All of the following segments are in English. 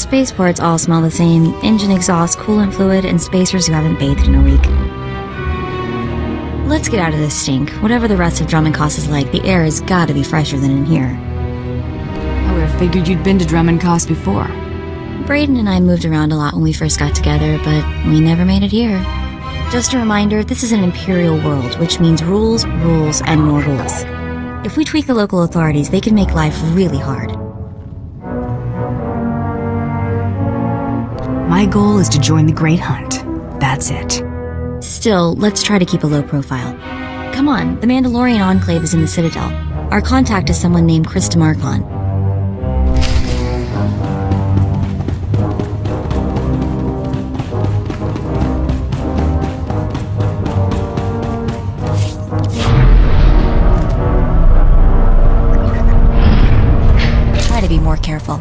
spaceports all smell the same. Engine exhaust, coolant fluid, and spacers who haven't bathed in a week. Let's get out of this stink. Whatever the rest of Dromund Kaas is like, the air has gotta be fresher than in here. I would have figured you'd been to Dromund Kaas before. Braden and I moved around a lot when we first got together, but we never made it here. Just a reminder, this is an imperial world, which means rules, rules, and more rules. If we tweak the local authorities, they can make life really hard. My goal is to join the Great Hunt. That's it. Still, let's try to keep a low profile. Come on, the Mandalorian Enclave is in the Citadel. Our contact is someone named Krista Markon. Try to be more careful.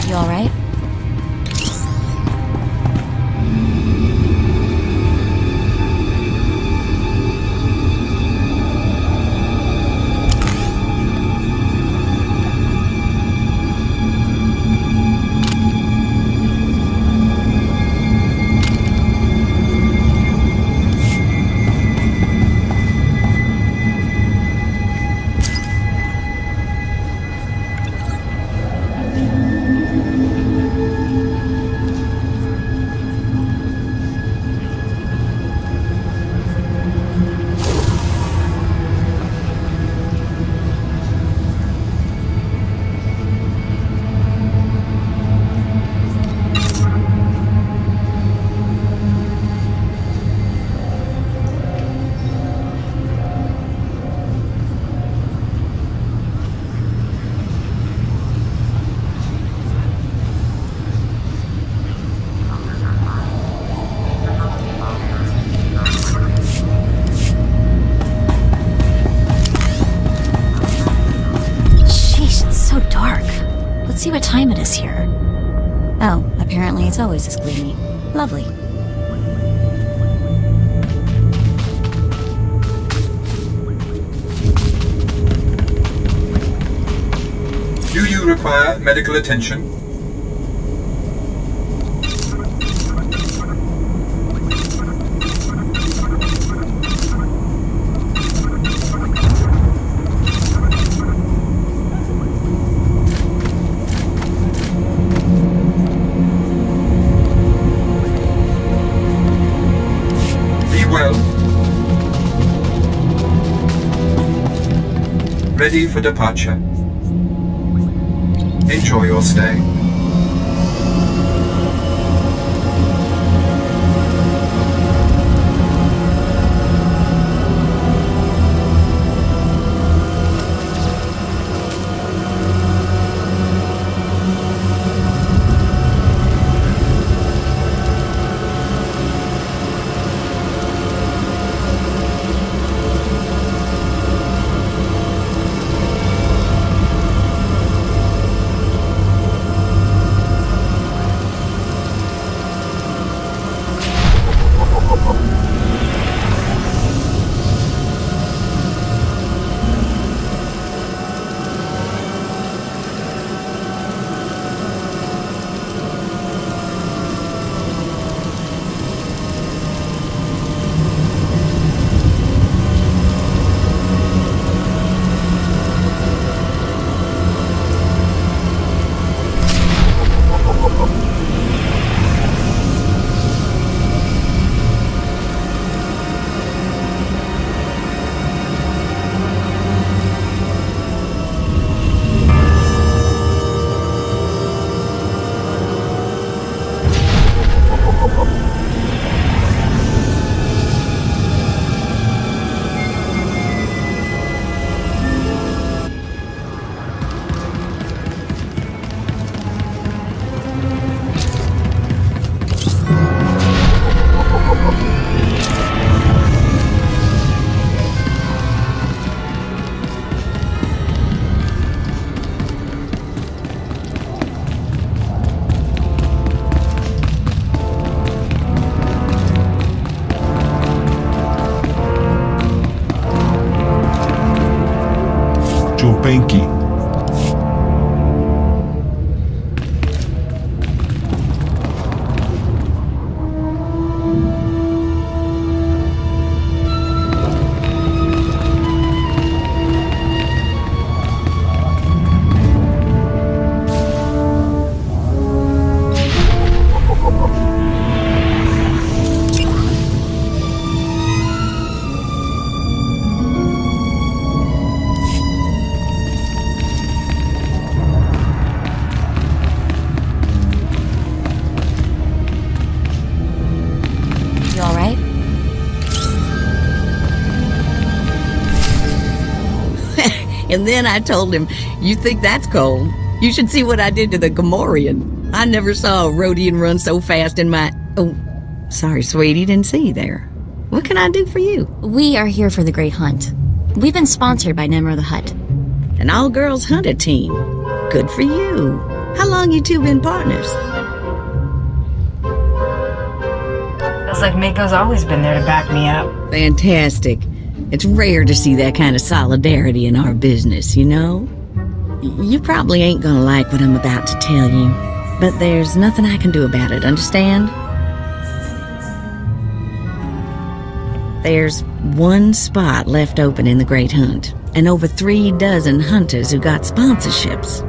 You all right? Let's see what time it is here. Oh, apparently it's always this gloomy. Lovely. Do you require medical attention? Ready for departure. Enjoy your stay. spanky. And then I told him, "You think that's cold? You should see what I did to the Gamorrean. I never saw a Rhodian run so fast in my... Oh, sorry, sweetie, didn't see you there. What can I do for you?" We are here for the Great Hunt. We've been sponsored by Nemro the Hutt. An all-girls hunter team. Good for you. How long you two been partners? Feels like Mako's always been there to back me up. Fantastic. It's rare to see that kind of solidarity in our business, you know? You probably ain't gonna like what I'm about to tell you, but there's nothing I can do about it, understand? There's one spot left open in the Great Hunt, and over 3 dozen hunters who got sponsorships.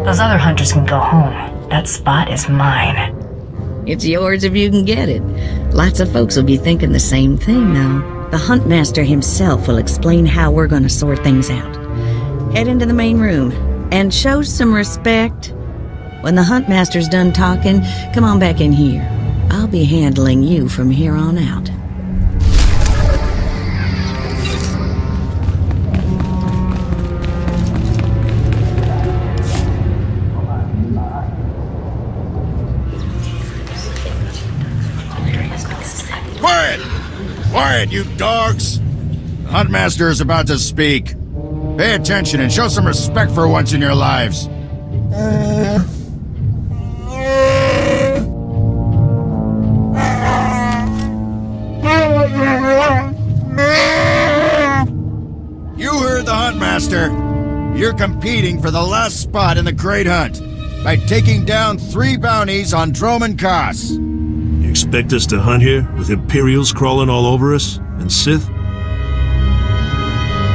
Those other hunters can go home. That spot is mine. It's yours if you can get it. Lots of folks will be thinking the same thing, though. The Huntmaster himself will explain how we're gonna sort things out. Head into the main room, and show some respect. When the Huntmaster's done talking, come on back in here. I'll be handling you from here on out. Quiet! Quiet, you dogs! The Huntmaster is about to speak. Pay attention and show some respect for once in your lives. You heard the Huntmaster. You're competing for the last spot in the Great Hunt by taking down 3 bounties on Dromund Kaas. You expect us to hunt here with Imperials crawling all over us and Sith?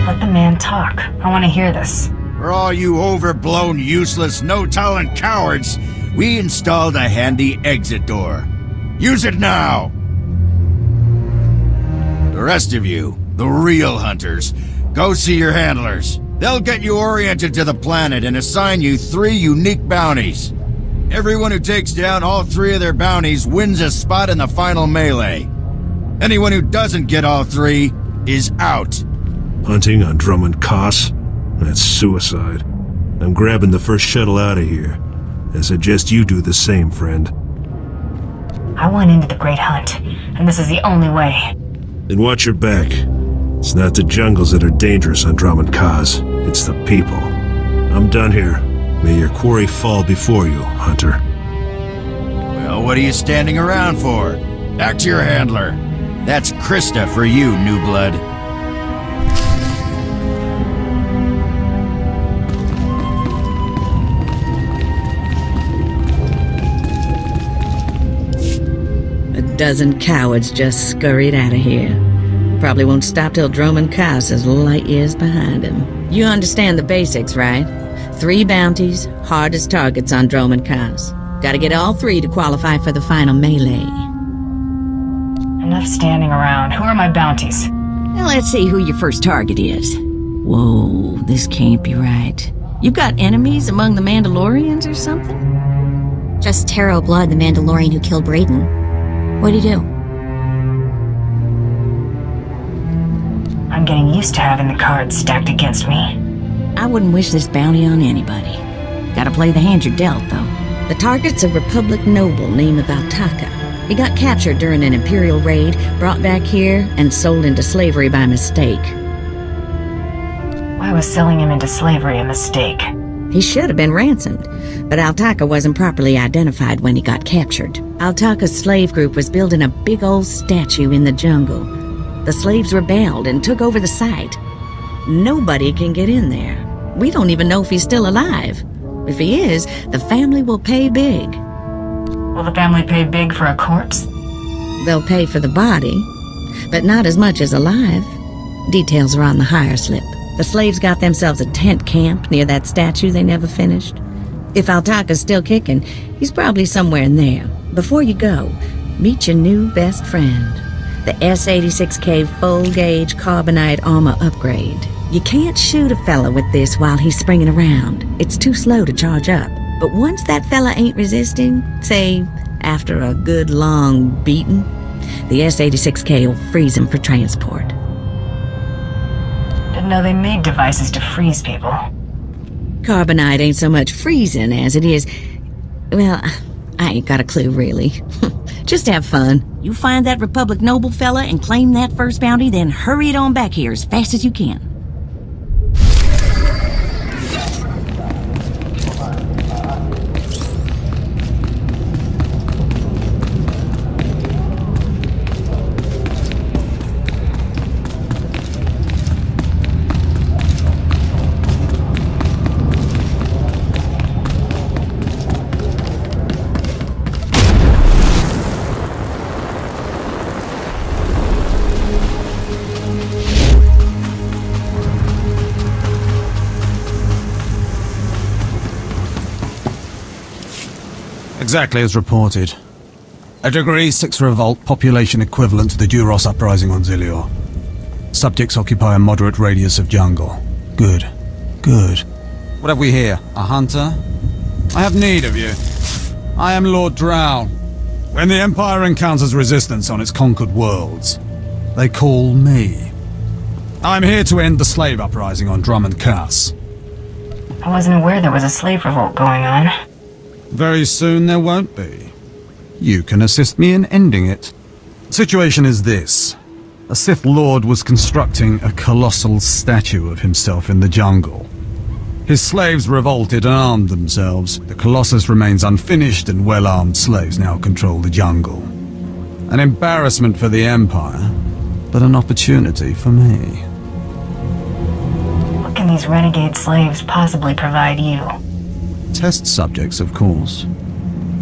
Let the man talk. I want to hear this. For all you overblown, useless, no-talent cowards, we installed a handy exit door. Use it now! The rest of you, the real hunters, go see your handlers. They'll get you oriented to the planet and assign you 3 unique bounties. Everyone who takes down all 3 of their bounties wins a spot in the final melee. Anyone who doesn't get all 3 is out. Hunting on Dromund Kaas? That's suicide. I'm grabbing the first shuttle out of here. I suggest you do the same, friend. I want into the Great Hunt, and this is the only way. Then watch your back. It's not the jungles that are dangerous on Dromund Kaas. It's the people. I'm done here. May your quarry fall before you, Hunter. Well, what are you standing around for? Back to your handler. That's Krista for you, new blood. A dozen cowards just scurried out of here. Probably won't stop till Dromund Kaas is light years behind him. You understand the basics, right? 3 bounties, hardest targets on Dromund Kaas. Gotta get all 3 to qualify for the final melee. Enough standing around. Who are my bounties? Now let's see who your first target is. Whoa, this can't be right. You got enemies among the Mandalorians or something? Just Taro Blood, the Mandalorian who killed Brayden. What'd he do? I'm getting used to having the cards stacked against me. I wouldn't wish this bounty on anybody. Gotta play the hand you're dealt, though. The target's a Republic noble named Altaka. He got captured during an Imperial raid, brought back here, and sold into slavery by mistake. Why was selling him into slavery a mistake? He should have been ransomed, but Altaka wasn't properly identified when he got captured. Altaka's slave group was building a big old statue in the jungle. The slaves rebelled and took over the site. Nobody can get in there. We don't even know if he's still alive. If he is, the family will pay big. Will the family pay big for a corpse? They'll pay for the body, but not as much as alive. Details are on the hire slip. The slaves got themselves a tent camp near that statue they never finished. If Altaka's still kicking, he's probably somewhere in there. Before you go, meet your new best friend, the S-86K full-gauge carbonite armor upgrade. You can't shoot a fella with this while he's springing around. It's too slow to charge up. But once that fella ain't resisting, say, after a good long beating, the S-86K will freeze him for transport. Didn't know they made devices to freeze people. Carbonite ain't so much freezing as it is... Well, I ain't got a clue, really. Just have fun. You find that Republic noble fella and claim that first bounty, then hurry it on back here as fast as you can. Exactly as reported. A Degree 6 revolt, population equivalent to the Duros uprising on Zilior. Subjects occupy a moderate radius of jungle. Good. Good. What have we here? A hunter? I have need of you. I am Lord Drow. When the Empire encounters resistance on its conquered worlds, they call me. I'm here to end the slave uprising on Dromund Kaas. I wasn't aware there was a slave revolt going on. Very soon there won't be. You can assist me in ending it. The situation is this. A Sith Lord was constructing a colossal statue of himself in the jungle. His slaves revolted and armed themselves. The Colossus remains unfinished and well-armed slaves now control the jungle. An embarrassment for the Empire, but an opportunity for me. What can these renegade slaves possibly provide you? Test subjects, of course.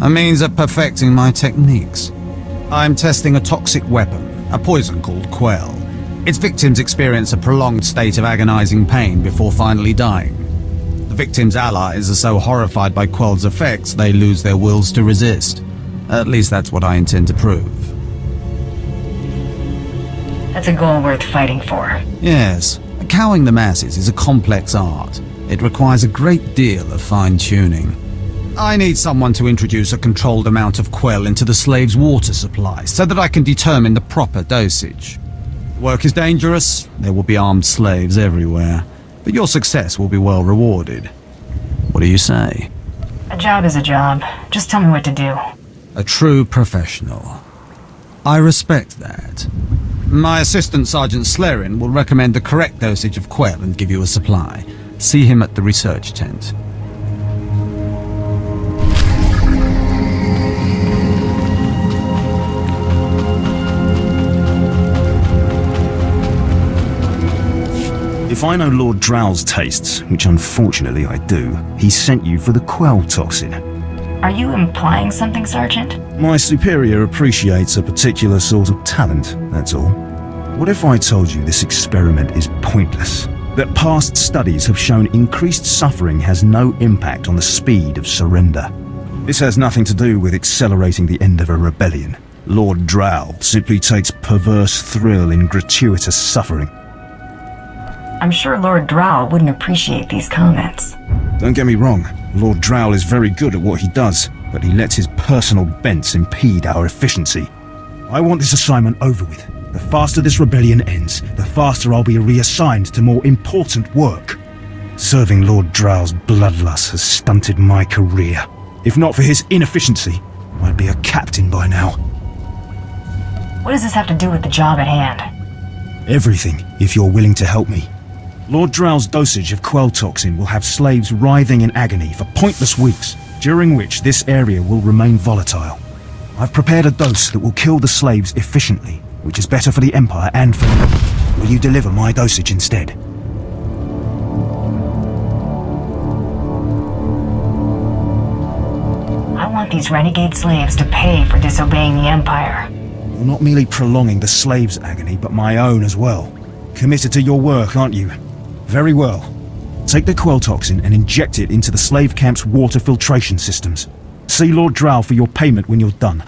A means of perfecting my techniques. I'm testing a toxic weapon, a poison called Quell. Its victims experience a prolonged state of agonizing pain before finally dying. The victims' allies are so horrified by Quell's effects they lose their wills to resist. At least that's what I intend to prove. That's a goal worth fighting for. Yes, cowing the masses is a complex art. It requires a great deal of fine-tuning. I need someone to introduce a controlled amount of Quell into the slave's water supply so that I can determine the proper dosage. The work is dangerous, there will be armed slaves everywhere, but your success will be well rewarded. What do you say? A job is a job. Just tell me what to do. A true professional. I respect that. My assistant Sergeant Slerin will recommend the correct dosage of Quell and give you a supply. See him at the research tent. If I know Lord Drow's tastes, which unfortunately I do, he sent you for the Quell toxin. Are you implying something, Sergeant? My superior appreciates a particular sort of talent, that's all. What if I told you this experiment is pointless? That past studies have shown increased suffering has no impact on the speed of surrender. This has nothing to do with accelerating the end of a rebellion. Lord Drow simply takes perverse thrill in gratuitous suffering. I'm sure Lord Drow wouldn't appreciate these comments. Don't get me wrong, Lord Drow is very good at what he does, but he lets his personal bents impede our efficiency. I want this assignment over with. The faster this rebellion ends, the faster I'll be reassigned to more important work. Serving Lord Drow's bloodlust has stunted my career. If not for his inefficiency, I'd be a captain by now. What does this have to do with the job at hand? Everything, if you're willing to help me. Lord Drow's dosage of Quell toxin will have slaves writhing in agony for pointless weeks, during which this area will remain volatile. I've prepared a dose that will kill the slaves efficiently, which is better for the Empire and for me. Will you deliver my dosage instead? want these renegade slaves to pay for disobeying the Empire. You're not merely prolonging the slaves' agony, but my own as well. Committed to your work, aren't you? Very well. Take the Quell toxin and inject it into the slave camp's water filtration systems. See Lord Drow for your payment when you're done.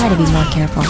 Try to be more careful.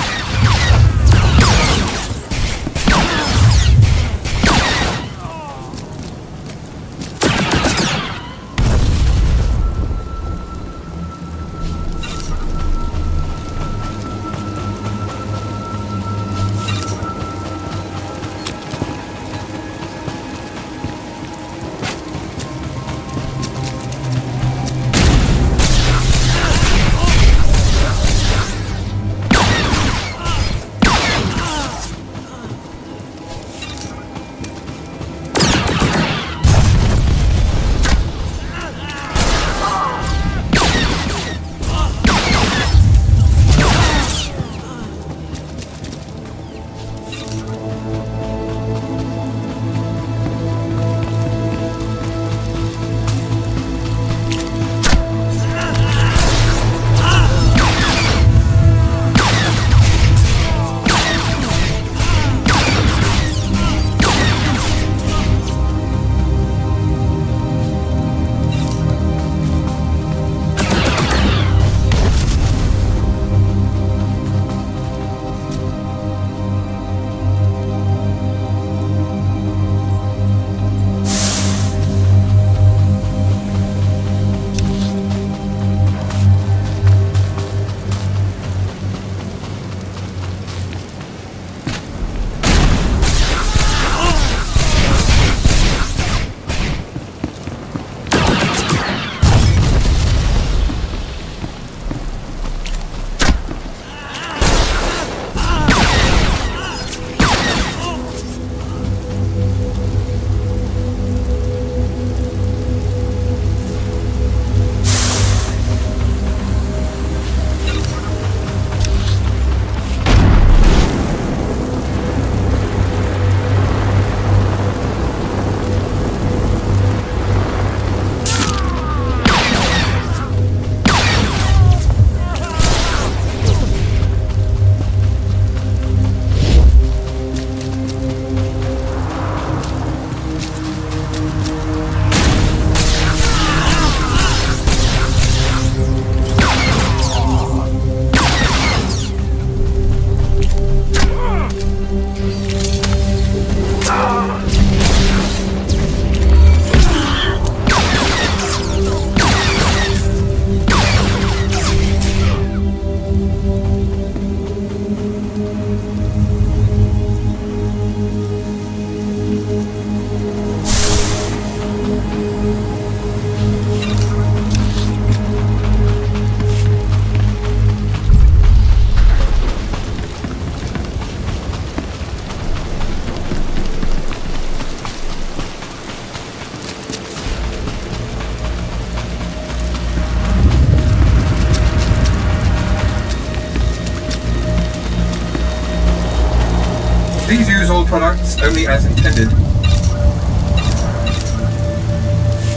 all products only as intended.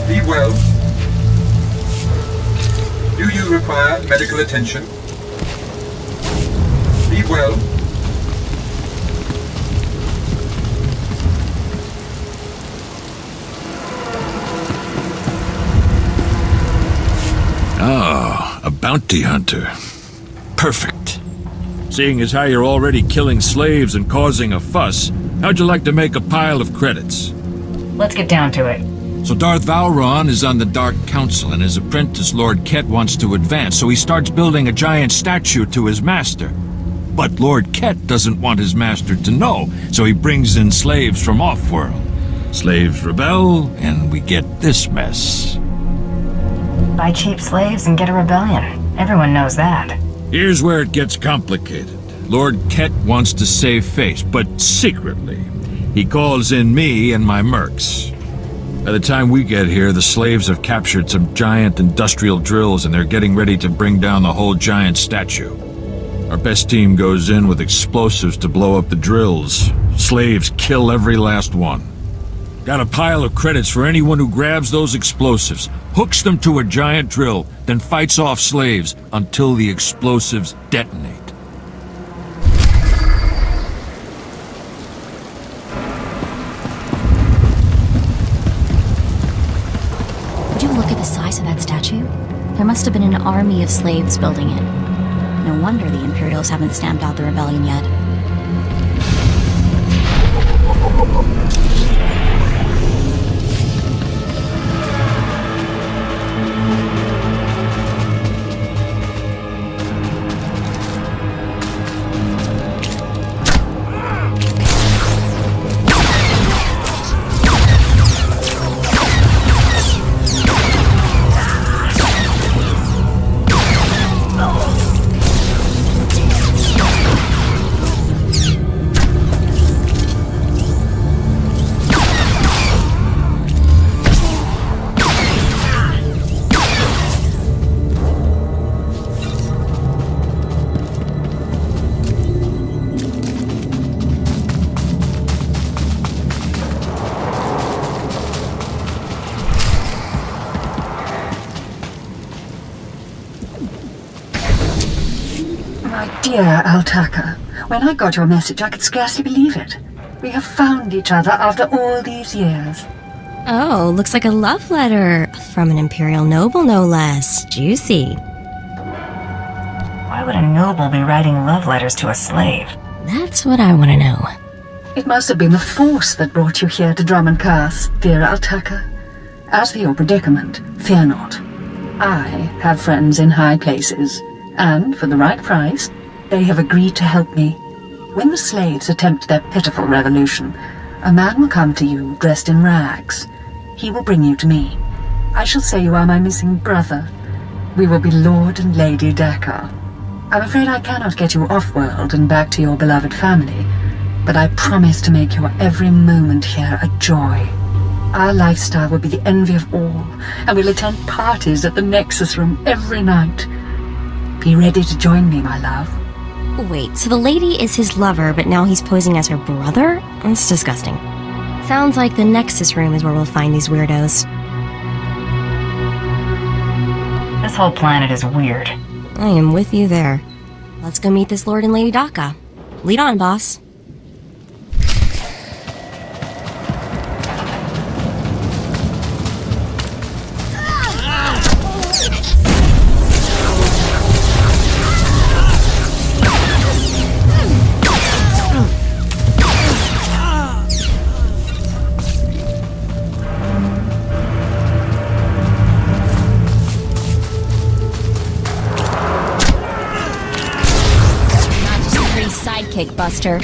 Be well. Do you require medical attention? Be well. Ah, a bounty hunter. Perfect. Seeing as how you're already killing slaves and causing a fuss, how'd you like to make a pile of credits? Let's get down to it. So Darth Valron is on the Dark Council, and his apprentice Lord Ket wants to advance, so he starts building a giant statue to his master. But Lord Ket doesn't want his master to know, so he brings in slaves from off-world. Slaves rebel, and we get this mess. Buy cheap slaves and get a rebellion. Everyone knows that. Here's where it gets complicated. Lord Ket wants to save face, but secretly. He calls in me and my mercs. By the time we get here, the slaves have captured some giant industrial drills and they're getting ready to bring down the whole giant statue. Our best team goes in with explosives to blow up the drills. Slaves kill every last one. Got a pile of credits for anyone who grabs those explosives, hooks them to a giant drill, then fights off slaves until the explosives detonate. Would you look at the size of that statue? There must have been an army of slaves building it. No wonder the Imperials haven't stamped out the rebellion yet. Dear Altaka, when I got your message, I could scarcely believe it. We have found each other after all these years. Oh, looks like a love letter. From an Imperial noble, no less. Juicy. Why would a noble be writing love letters to a slave? That's what I want to know. It must have been the Force that brought you here to Dromund Kaas, dear Altaka. As for your predicament, fear not. I have friends in high places, and for the right price, they have agreed to help me. When the slaves attempt their pitiful revolution, a man will come to you dressed in rags. He will bring you to me. I shall say you are my missing brother. We will be Lord and Lady Dakar. I'm afraid I cannot get you off-world and back to your beloved family, but I promise to make your every moment here a joy. Our lifestyle will be the envy of all, and we'll attend parties at the Nexus Room every night. Be ready to join me, my love. Wait, so the lady is his lover, but now he's posing as her brother? That's disgusting. Sounds like the Nexus Room is where we'll find these weirdos. This whole planet is weird. I am with you there. Let's go meet this Lord and Lady Daka. Lead on, boss. Sidekick buster.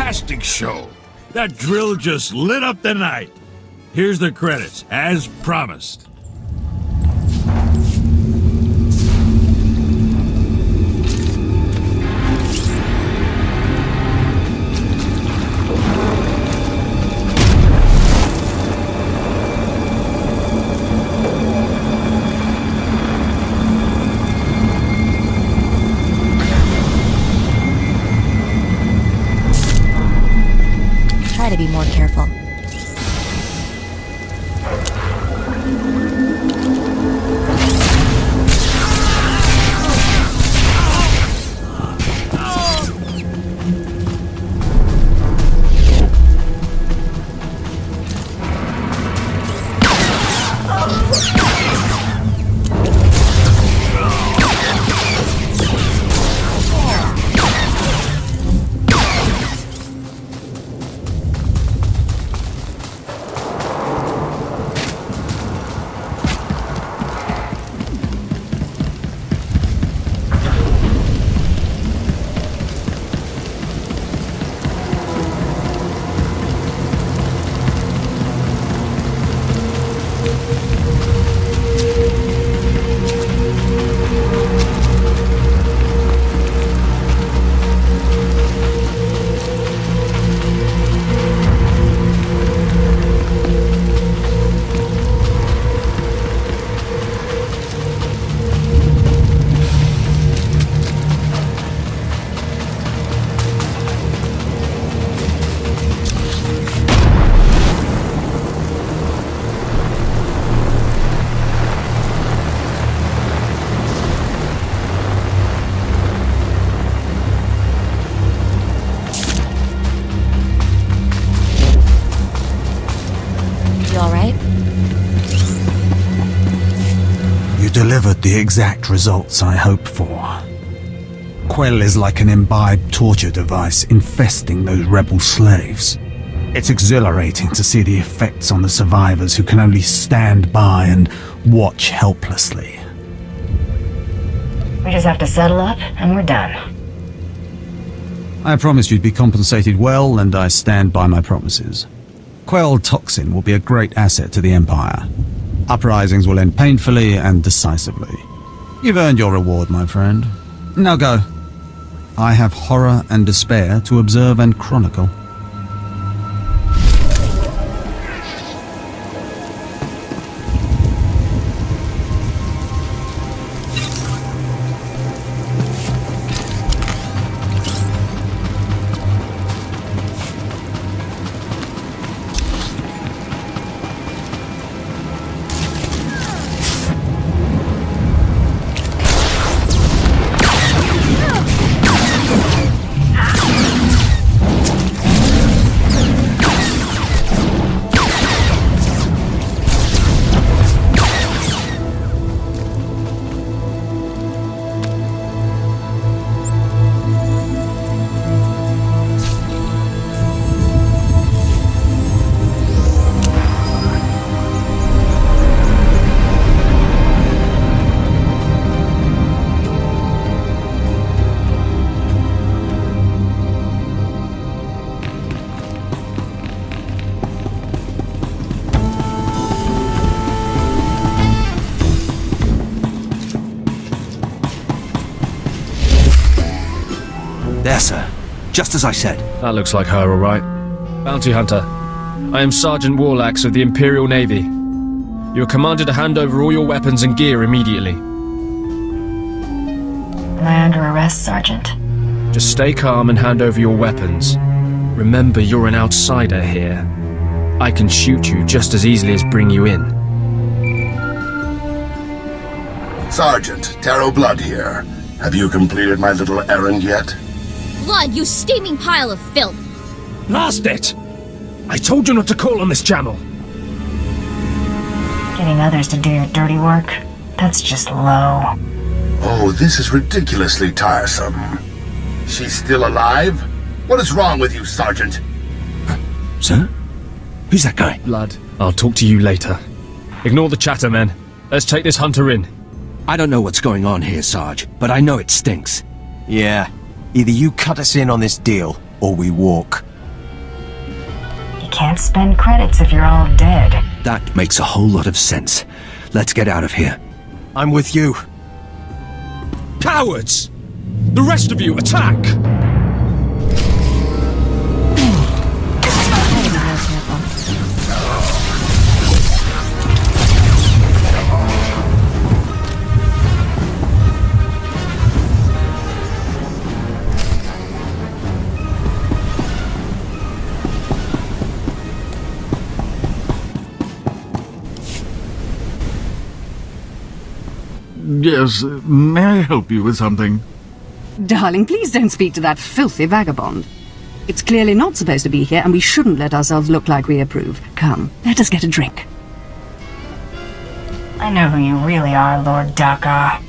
fantastic show. That drill just lit up the night. Here's the credits, as promised. Try to be more careful. Delivered the exact results I hoped for. Quell is like an imbibed torture device infesting those rebel slaves. It's exhilarating to see the effects on the survivors who can only stand by and watch helplessly. We just have to settle up, and we're done. I promised you'd be compensated well, and I stand by my promises. Quell toxin will be a great asset to the Empire. Uprisings will end painfully and decisively. You've earned your reward, my friend. Now go. I have horror and despair to observe and chronicle. There, sir. Just as I said. That looks like her, all right. Bounty Hunter. I am Sergeant Warlax of the Imperial Navy. You are commanded to hand over all your weapons and gear immediately. Am I under arrest, Sergeant? Just stay calm and hand over your weapons. Remember, you're an outsider here. I can shoot you just as easily as bring you in. Sergeant, Taro Blood here. Have you completed my little errand yet? Blood, you steaming pile of filth! Blast it! I told you not to call on this channel! Getting others to do your dirty work? That's just low. Oh, this is ridiculously tiresome. She's still alive? What is wrong with you, Sergeant? Sir? Who's that guy? Blood. I'll talk to you later. Ignore the chatter, men. Let's take this hunter in. I don't know what's going on here, Sarge, but I know it stinks. Yeah. Either you cut us in on this deal, or we walk. You can't spend credits if you're all dead. That makes a whole lot of sense. Let's get out of here. I'm with you. Cowards! The rest of you, attack! Yes, may I help you with something? Darling, please don't speak to that filthy vagabond. It's clearly not supposed to be here, and we shouldn't let ourselves look like we approve. Come, let us get a drink. I know who you really are, Lord Daka.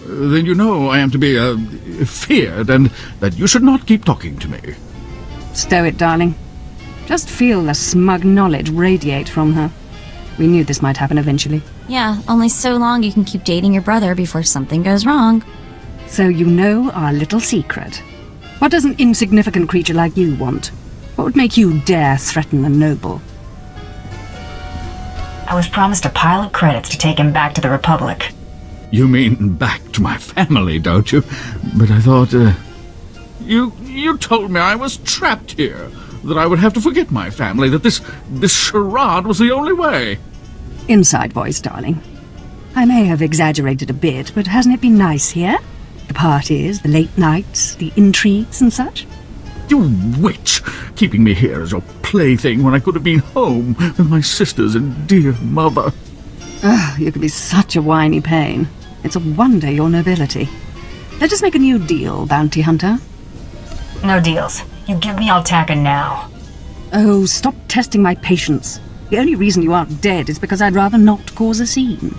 Then you know I am to be, feared, and that you should not keep talking to me. Stow it, darling. Just feel the smug knowledge radiate from her. We knew this might happen eventually. Yeah, only so long you can keep dating your brother before something goes wrong. So you know our little secret. What does an insignificant creature like you want? What would make you dare threaten the noble? I was promised a pile of credits to take him back to the Republic. You mean back to my family, don't you? But I thought, You told me I was trapped here, that I would have to forget my family, that this charade was the only way. Inside voice, darling. I may have exaggerated a bit, but hasn't it been nice here? The parties, the late nights, the intrigues and such? You witch! Keeping me here as your plaything when I could have been home with my sisters and dear mother. Ugh, you can be such a whiny pain. It's a wonder your nobility. Let us make a new deal, bounty hunter. No deals. You give me Altaka now. Oh, stop testing my patience. The only reason you aren't dead is because I'd rather not cause a scene.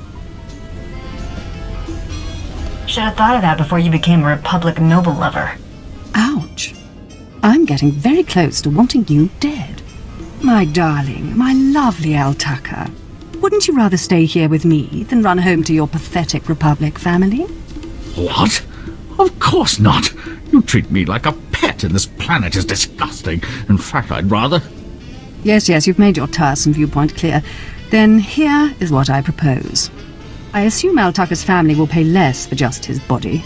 Should have thought of that before you became a Republic noble lover. Ouch. I'm getting very close to wanting you dead. My darling, my lovely Altaka. Wouldn't you rather stay here with me than run home to your pathetic Republic family? What? Of course not. You treat me like a pet, and this planet is disgusting. In fact, I'd rather... Yes, you've made your tiresome viewpoint clear. Then here is what I propose. I assume Altaka's family will pay less for just his body.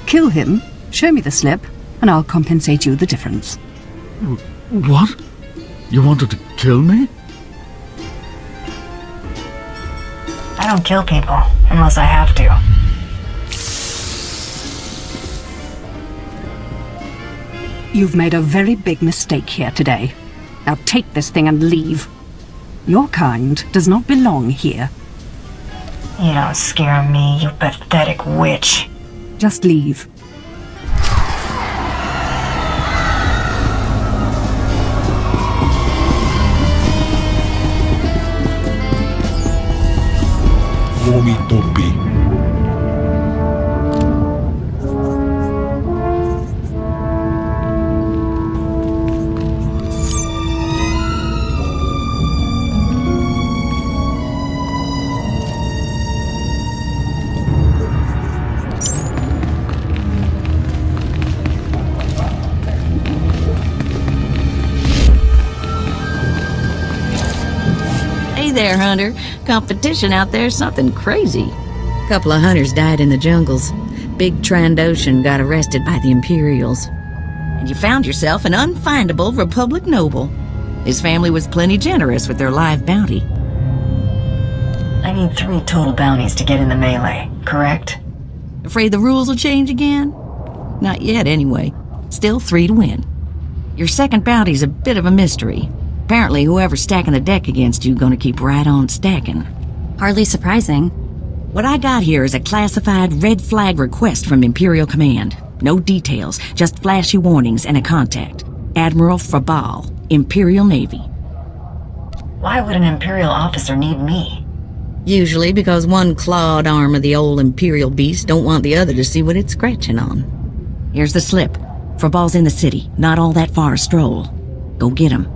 Kill him, show me the slip, and I'll compensate you the difference. What? You wanted to kill me? I don't kill people, unless I have to. You've made a very big mistake here today. Now take this thing and leave. Your kind does not belong here. You don't scare me, you pathetic witch. Just leave. Topi. There, Hunter. Competition out there's something crazy. Couple of hunters died in the jungles. Big Trandoshan got arrested by the Imperials. And you found yourself an unfindable Republic noble. His family was plenty generous with their live bounty. I need 3 total bounties to get in the melee, correct? Afraid the rules will change again? Not yet, anyway. Still 3 to win. Your second bounty's a bit of a mystery. Apparently, whoever's stacking the deck against you gonna keep right on stacking. Hardly surprising. What I got here is a classified red flag request from Imperial Command. No details, just flashy warnings and a contact. Admiral Frabal, Imperial Navy. Why would an Imperial officer need me? Usually because one clawed arm of the old Imperial beast don't want the other to see what it's scratching on. Here's the slip. Frabal's in the city, not all that far a stroll. Go get him.